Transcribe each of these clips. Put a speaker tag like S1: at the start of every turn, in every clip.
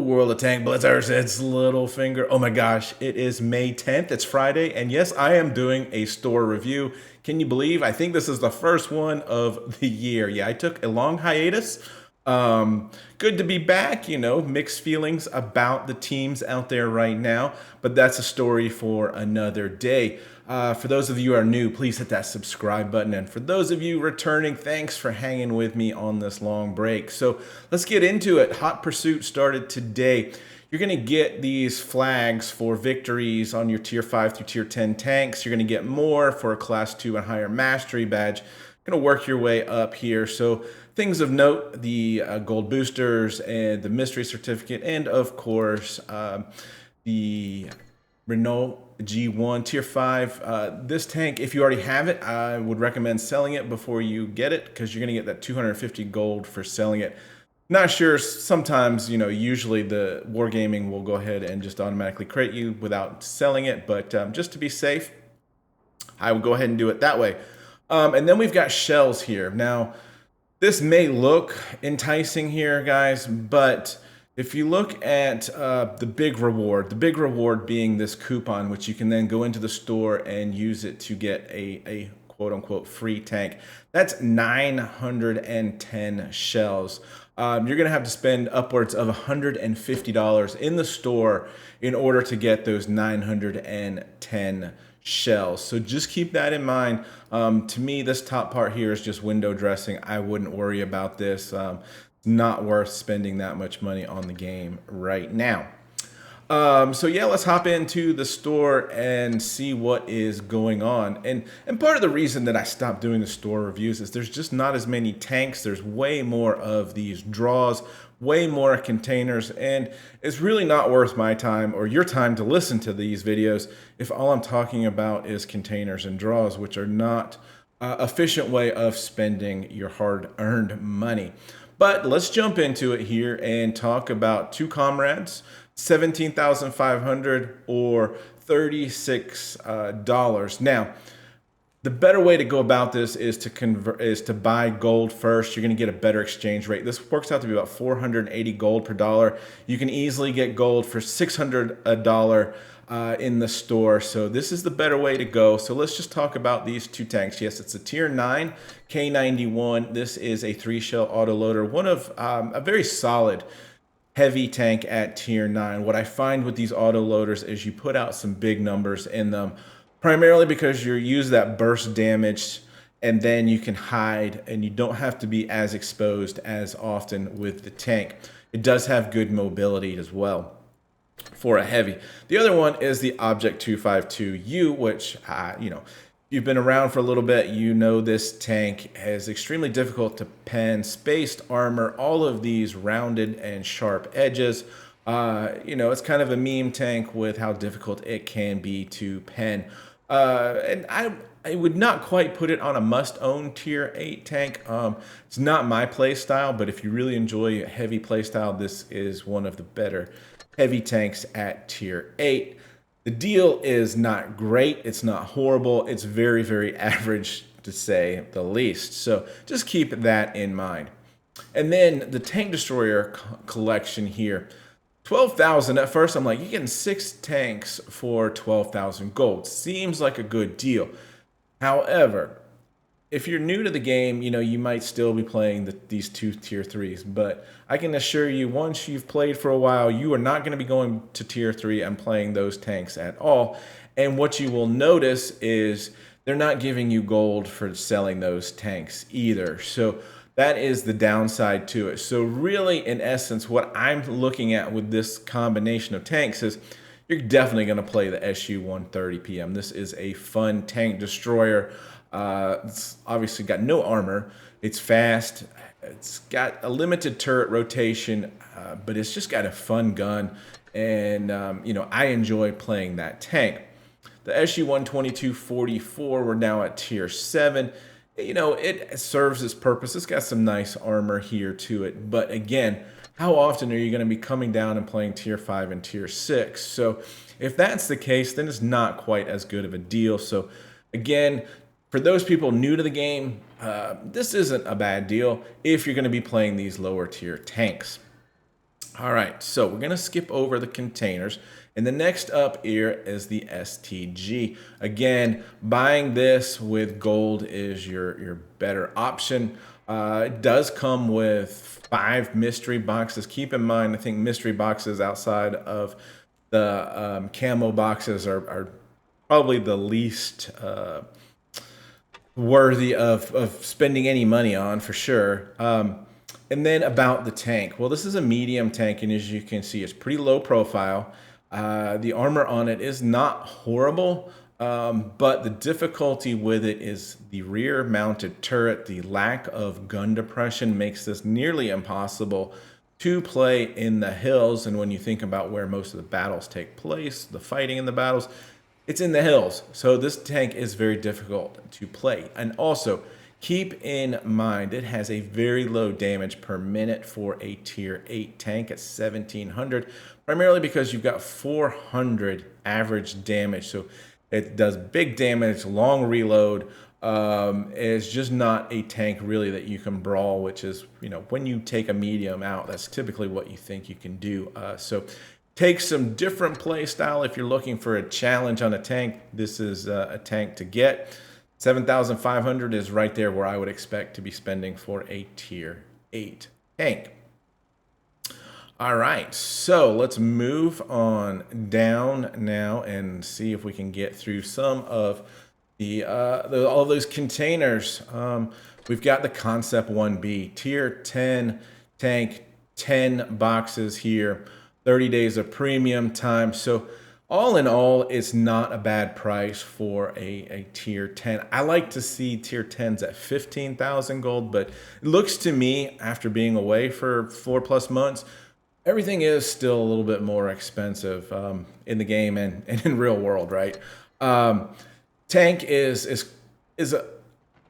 S1: World of Tank Blitzers, it's Littlefinger. Oh my gosh, it is May 10th, it's Friday, and yes, I am doing a store review. Can you believe? I think this is the first one of the year. Yeah, I took a long hiatus. Good to be back, mixed feelings about the teams out there right now, but that's a story for another day. For those of you who are new, please hit that subscribe button. And for those of you returning, thanks for hanging with me on this long break. So let's get into it. Hot Pursuit started today. You're going to get these flags for victories on your tier 5 through tier 10 tanks. You're going to get more for a class 2 and higher mastery badge. You're going to work your way up here. So things of note, the gold boosters and the mystery certificate, and of course, the Renault G1 tier 5. This tank, if you already have it, I would recommend selling it before you get it, because you're going to get that 250 gold for selling it. Not sure, sometimes, usually the Wargaming will go ahead and just automatically crate you without selling it, but just to be safe, I will go ahead and do it that way. And then we've got shells here. Now, this may look enticing here, guys, but if you look at the big reward being this coupon, which you can then go into the store and use it to get a quote-unquote free tank, that's 910 shells. You're going to have to spend upwards of $150 in the store in order to get those 910 shells. So just keep that in mind. To me, this top part here is just window dressing. I wouldn't worry about this. Not worth spending that much money on the game right now. So yeah, let's hop into the store and see what is going on. And part of the reason that I stopped doing the store reviews is there's just not as many tanks. There's way more of these draws, way more containers, and it's really not worth my time or your time to listen to these videos if all I'm talking about is containers and draws, which are not efficient way of spending your hard-earned money. But let's jump into it here and talk about two comrades, 17,500 or $36. Now, the better way to go about this is to buy gold first. You're going to get a better exchange rate. This works out to be about 480 gold per dollar. You can easily get gold for $600 a dollar in the store. So this is the better way to go. So let's just talk about these two tanks. Yes, it's a tier 9 K91. This is a 3-shell autoloader, one of a very solid heavy tank at tier 9. What I find with these autoloaders is you put out some big numbers in them, primarily because you use that burst damage, and then you can hide and you don't have to be as exposed as often with the tank. It does have good mobility as well for a heavy. The other one is the Object 252U, which, you've been around for a little bit, this tank is extremely difficult to pen, spaced armor, all of these rounded and sharp edges. It's kind of a meme tank with how difficult it can be to pen. And I would not quite put it on a must-own tier 8 tank. It's not my play style, but if you really enjoy a heavy play style, this is one of the better heavy tanks at tier 8. The deal is not great. It's not horrible. It's very, very average, to say the least. So just keep that in mind. And then the Tank Destroyer collection here. 12,000. At first, I'm like, you're getting 6 tanks for 12,000 gold. Seems like a good deal. However, if you're new to the game, you might still be playing these two tier 3s. But I can assure you, once you've played for a while, you are not going to be going to tier 3 and playing those tanks at all. And what you will notice is they're not giving you gold for selling those tanks either. So that is the downside to it. So really, in essence, what I'm looking at with this combination of tanks is you're definitely going to play the SU-130 PM. This is a fun tank destroyer. It's obviously got no armor. It's fast. It's got a limited turret rotation, but it's just got a fun gun. And, I enjoy playing that tank. The SU-122-44, we're now at tier 7. It serves its purpose. It's got some nice armor here to it. But again, how often are you going to be coming down and playing tier 5 and tier 6? So if that's the case, then it's not quite as good of a deal. So again, for those people new to the game, this isn't a bad deal if you're going to be playing these lower tier tanks. All right, so we're gonna skip over the containers, and the next up here is the STG. Again, buying this with gold is your better option. It does come with 5 mystery boxes. Keep in mind, I think mystery boxes outside of the camo boxes are probably the least worthy of spending any money on, for sure. And then about the tank. Well, this is a medium tank, and as you can see, it's pretty low profile. The armor on it is not horrible, but the difficulty with it is the rear mounted turret. The lack of gun depression makes this nearly impossible to play in the hills. And when you think about where most of the battles take place, the fighting in the battles, it's in the hills. So this tank is very difficult to play. And also, keep in mind, it has a very low damage per minute for a tier 8 tank at 1700, primarily because you've got 400 average damage. So it does big damage, long reload. It's just not a tank really that you can brawl, which is, when you take a medium out, that's typically what you think you can do. So take some different play style. If you're looking for a challenge on a tank, this is a tank to get. 7,500 is right there where I would expect to be spending for a tier 8 tank. All right, so let's move on down now and see if we can get through some of all those containers. We've got the Concept 1B, tier 10 tank, 10 boxes here, 30 days of premium time. So all in all, it's not a bad price for a tier 10. I like to see tier 10s at 15,000 gold, but it looks to me, after being away for 4+ months, everything is still a little bit more expensive in the game and in real world, right? Tank is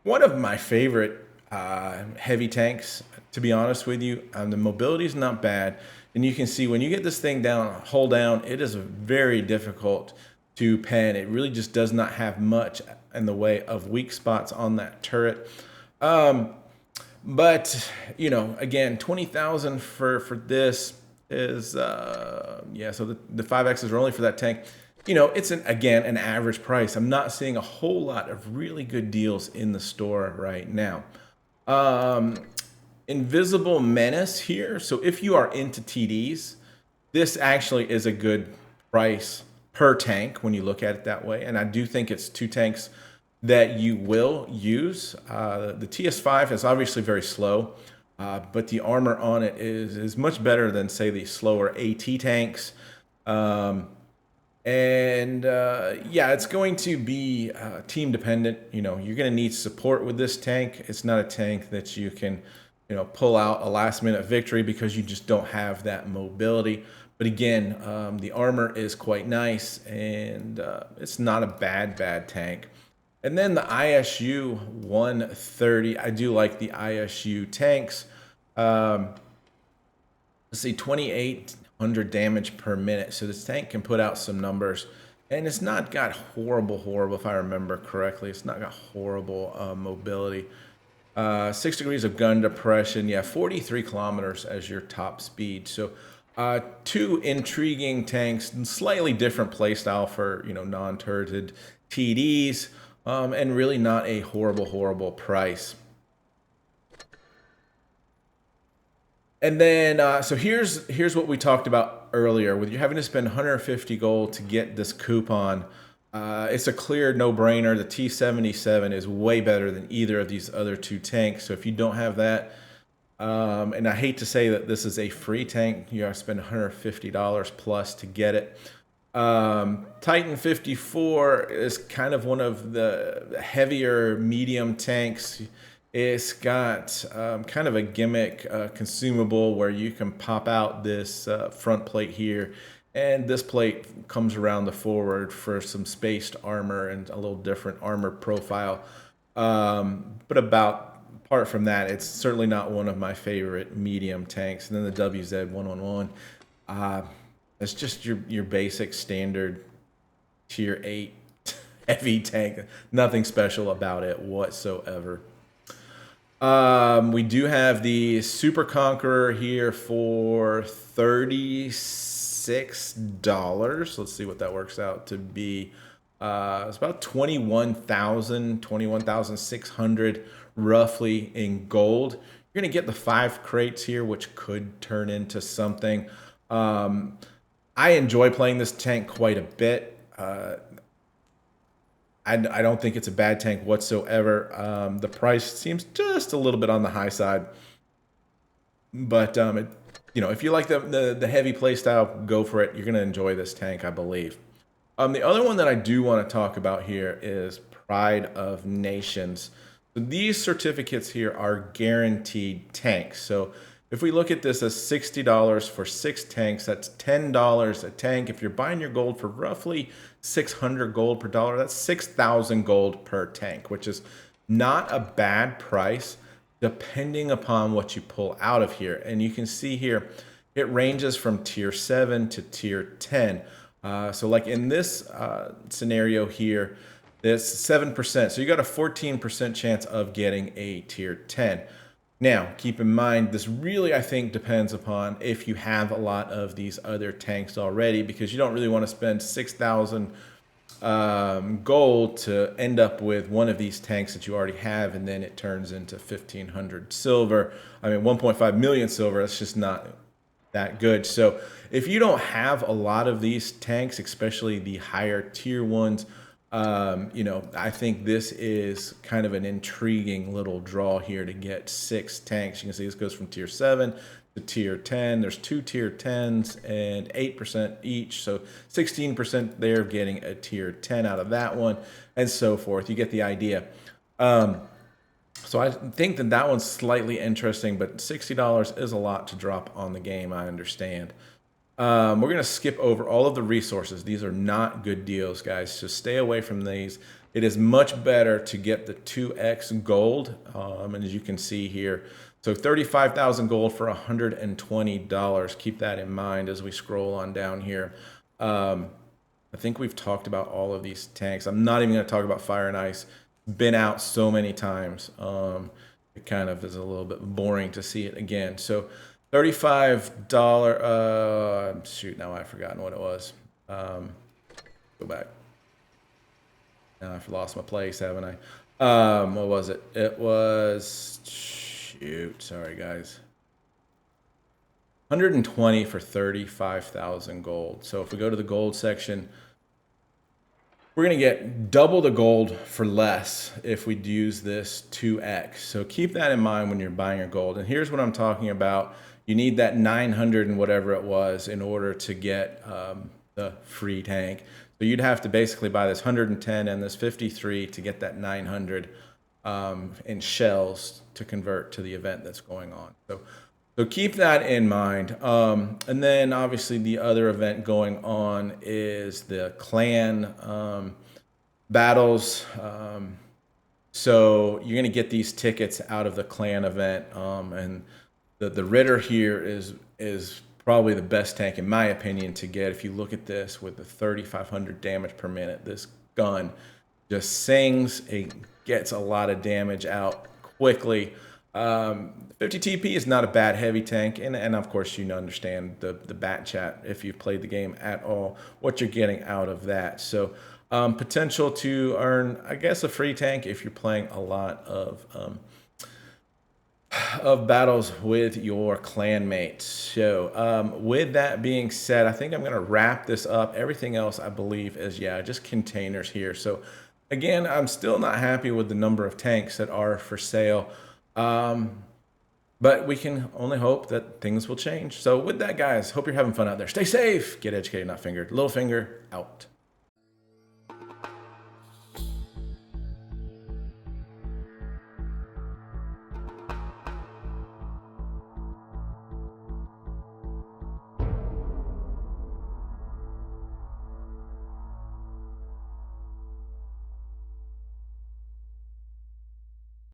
S1: one of my favorite heavy tanks, to be honest with you. The mobility is not bad. And you can see when you get this thing down, hold down, it is very difficult to pen. It really just does not have much in the way of weak spots on that turret. But, again, 20,000 for this is, yeah, so the 5Xs are only for that tank. It's, again, an average price. I'm not seeing a whole lot of really good deals in the store right now. Invisible Menace here. So if you are into TDs, this actually is a good price per tank when you look at it that way. And I do think it's 2 tanks that you will use. The TS5 is obviously very slow, but the armor on it is much better than, say, the slower AT tanks. Yeah, it's going to be team dependent. You're going to need support with this tank. It's not a tank that you can pull out a last-minute victory because you just don't have that mobility. But again, the armor is quite nice, and it's not a bad tank. And then the ISU 130. I do like the ISU tanks. Let's see, 2,800 damage per minute. So this tank can put out some numbers. And it's not got horrible, if I remember correctly. It's not got horrible mobility. 6 degrees of gun depression. Yeah, 43 kilometers as your top speed. So 2 intriguing tanks, slightly different playstyle for, non-turreted TDs, and really not a horrible price. And then, so here's what we talked about earlier. With you having to spend 150 gold to get this coupon, it's a clear no-brainer. The T77 is way better than either of these other 2 tanks. So if you don't have that, and I hate to say that this is a free tank, you have to spend $150 plus to get it. Titan 54 is kind of one of the heavier medium tanks. It's got kind of a gimmick consumable where you can pop out this front plate here. And this plate comes around the forward for some spaced armor and a little different armor profile. But apart from that, it's certainly not one of my favorite medium tanks. And then the WZ111, it's just your basic standard tier 8 heavy tank. Nothing special about it whatsoever. We do have the Super Conqueror here for $36. Let's see what that works out to be. It's about 21,600 roughly in gold. You're going to get the 5 crates here, which could turn into something. I enjoy playing this tank quite a bit. I don't think it's a bad tank whatsoever. The price seems just a little bit on the high side. But, if you like the heavy play style, go for it. You're going to enjoy this tank, I believe. The other one that I do want to talk about here is Pride of Nations. So these certificates here are guaranteed tanks. So if we look at this as $60 for 6 tanks, that's $10 a tank. If you're buying your gold for roughly 600 gold per dollar, that's 6,000 gold per tank, which is not a bad price depending upon what you pull out of here. And you can see here, it ranges from tier 7 to tier 10. So like in this scenario here, it's 7%. So you got a 14% chance of getting a tier 10. Now, keep in mind, this really, I think, depends upon if you have a lot of these other tanks already, because you don't really want to spend 6,000 gold to end up with one of these tanks that you already have, and then it turns into 1,500 silver. I mean, 1.5 million silver, that's just not that good. So if you don't have a lot of these tanks, especially the higher tier ones, I think this is kind of an intriguing little draw here to get 6 tanks. You can see this goes from tier 7 to tier 10. There's 2 tier 10s and 8% each. So 16% there getting a tier 10 out of that one, and so forth. You get the idea. So I think that one's slightly interesting, but $60 is a lot to drop on the game, I understand. We're going to skip over all of the resources. These are not good deals, guys, so stay away from these. It is much better to get the 2x gold, and as you can see here, so 35,000 gold for $120. Keep that in mind as we scroll on down here. I think we've talked about all of these tanks. I'm not even going to talk about Fire and Ice. Been out so many times. It kind of is a little bit boring to see it again. So $35, shoot, now I've forgotten what it was. Go back. Now I've lost my place, haven't I? What was it? It was, shoot, sorry guys. 120 for 35,000 gold. So if we go to the gold section, we're going to get double the gold for less if we use this 2x. So keep that in mind when you're buying your gold. And here's what I'm talking about. You need that 900 and whatever it was in order to get the free tank. So you'd have to basically buy this 110 and this 53 to get that 900 in shells to convert to the event that's going on. So keep that in mind. And then obviously the other event going on is the clan battles. So you're going to get these tickets out of the clan event, and the Ritter here is probably the best tank in my opinion to get. If you look at this with the 3,500 damage per minute, this gun just sings. It gets a lot of damage out quickly. 50 TP is not a bad heavy tank, and of course you understand the bat chat if you've played the game at all, what you're getting out of that. So potential to earn, I guess, a free tank if you're playing a lot of battles with your clanmates. So with that being said, I think I'm going to wrap this up. Everything else I believe is, yeah, just containers here. So again, I'm still not happy with the number of tanks that are for sale. But we can only hope that things will change. So with that, guys, hope you're having fun out there. Stay safe, get educated, not fingered. Littlefinger out.